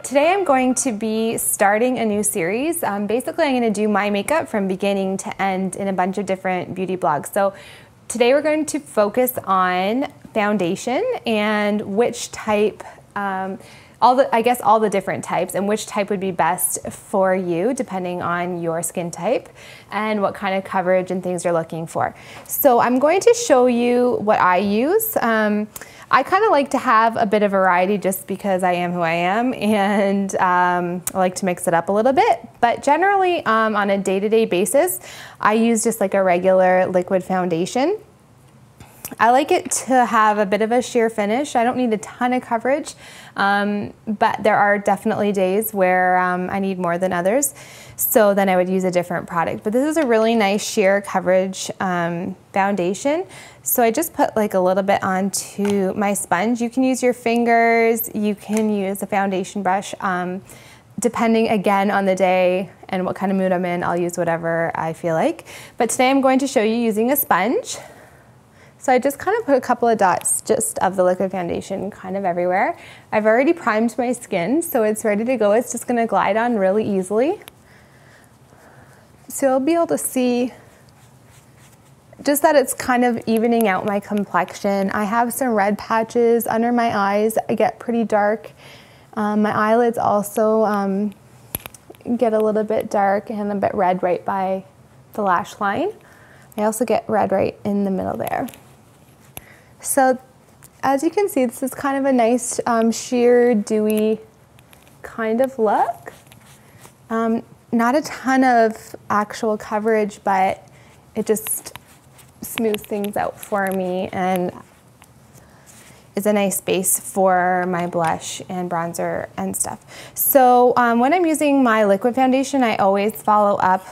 Today I'm going to be starting a new series. Basically, I'm going to do my makeup from beginning to end in a bunch of different beauty blogs. So today we're going to focus on foundation and which type, all the different types and which type would be best for you depending on your skin type and what kind of coverage and things you're looking for. So I'm going to show you what I use. I kind of like to have a bit of variety just because I am who I am, and I like to mix it up a little bit. But generally on a day-to-day basis, I use just like a regular liquid foundation. I like it to have a bit of a sheer finish. I don't need a ton of coverage, but there are definitely days where I need more than others. So then I would use a different product. But this is a really nice sheer coverage foundation. So I just put like a little bit onto my sponge. You can use your fingers, you can use a foundation brush. Depending again on the day and what kind of mood I'm in, I'll use whatever I feel like. But today I'm going to show you using a sponge. So I just kind of put a couple of dots just of the liquid foundation kind of everywhere. I've already primed my skin, so it's ready to go. It's just gonna glide on really easily. So you'll be able to see just that it's kind of evening out my complexion. I have some red patches under my eyes. I get pretty dark. My eyelids also get a little bit dark and a bit red right by the lash line. I also get red right in the middle there. So as you can see, this is kind of a nice sheer, dewy kind of look. Not a ton of actual coverage, but it just smooths things out for me and is a nice base for my blush and bronzer and stuff. So when I'm using my liquid foundation, I always follow up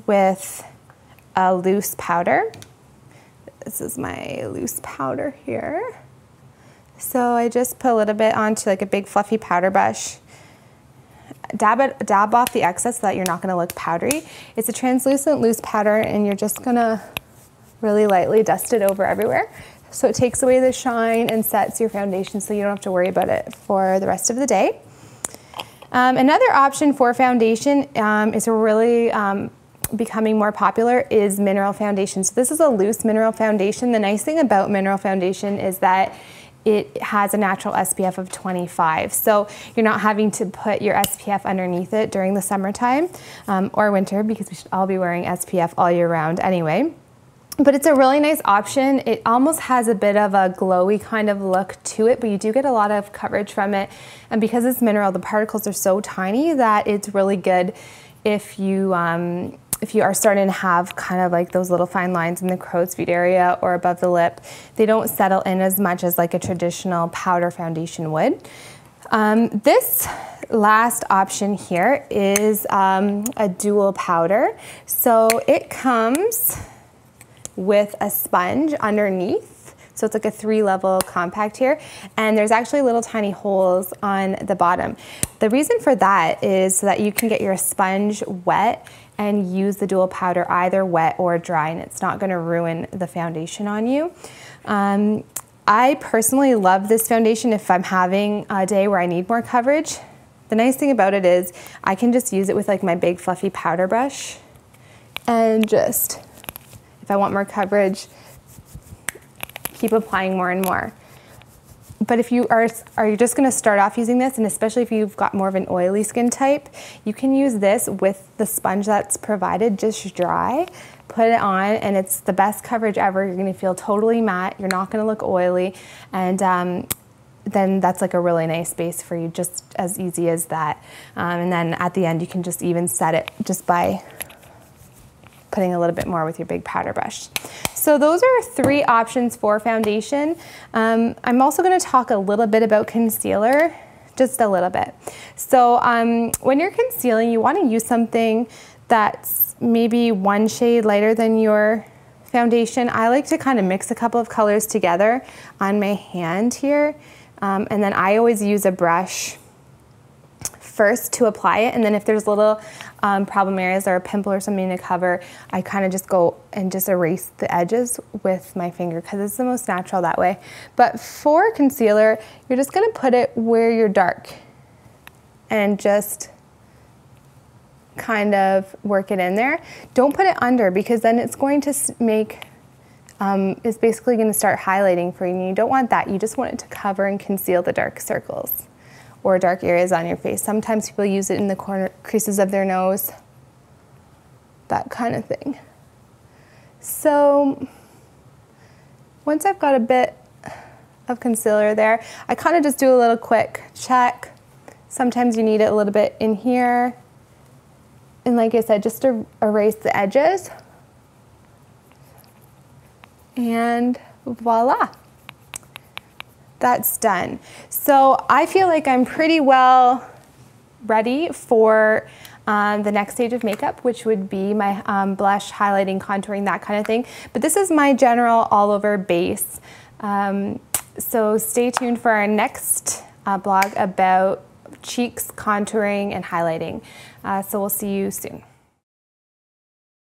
with a loose powder. This is my loose powder here. So I just put a little bit onto like a big fluffy powder brush. Dab off the excess so that you're not gonna look powdery. It's a translucent loose powder and you're just gonna really lightly dust it over everywhere. So it takes away the shine and sets your foundation so you don't have to worry about it for the rest of the day. Another option for foundation is a really becoming more popular is mineral foundation. So this is a loose mineral foundation. The nice thing about mineral foundation is that it has a natural SPF of 25. So you're not having to put your SPF underneath it during the summertime or winter, because we should all be wearing SPF all year round anyway. But it's a really nice option. It almost has a bit of a glowy kind of look to it, but you do get a lot of coverage from it. And because it's mineral, the particles are so tiny that it's really good if you are starting to have kind of like those little fine lines in the crow's feet area or above the lip. They don't settle in as much as like a traditional powder foundation would. This last option here is a dual powder. So it comes with a sponge underneath. So it's like a 3-level compact here. And there's actually little tiny holes on the bottom. The reason for that is so that you can get your sponge wet and use the dual powder either wet or dry, and it's not gonna ruin the foundation on you. I personally love this foundation if I'm having a day where I need more coverage. The nice thing about it is I can just use it with like my big fluffy powder brush and just, if I want more coverage, keep applying more and more. But if you are just gonna start off using this, and especially if you've got more of an oily skin type, you can use this with the sponge that's provided, just dry, put it on, and it's the best coverage ever. You're gonna feel totally matte, you're not gonna look oily, and then that's like a really nice base for you, just as easy as that. And then at the end, you can just even set it just by putting a little bit more with your big powder brush. So those are 3 options for foundation. I'm also gonna talk a little bit about concealer, just a little bit. So when you're concealing, you wanna use something that's maybe 1 shade lighter than your foundation. I like to kind of mix a couple of colors together on my hand here. And then I always use a brush first to apply it, and then if there's little problem areas or a pimple or something to cover, I kind of just go and just erase the edges with my finger because it's the most natural that way. But for concealer, you're just gonna put it where you're dark. and just kind of work it in there. Don't put it under, because then it's going to make, it's basically going to start highlighting for you, and you don't want that. You just want it to cover and conceal the dark circles or dark areas on your face. Sometimes people use it in the corner creases of their nose, that kind of thing. So once I've got a bit of concealer there, I kind of just do a little quick check. Sometimes you need it a little bit in here. And like I said, just to erase the edges. And voila. That's done. So I feel like I'm pretty well ready for the next stage of makeup, which would be my blush, highlighting, contouring, that kind of thing. But this is my general all over base. So stay tuned for our next blog about cheeks, contouring, and highlighting. So we'll see you soon.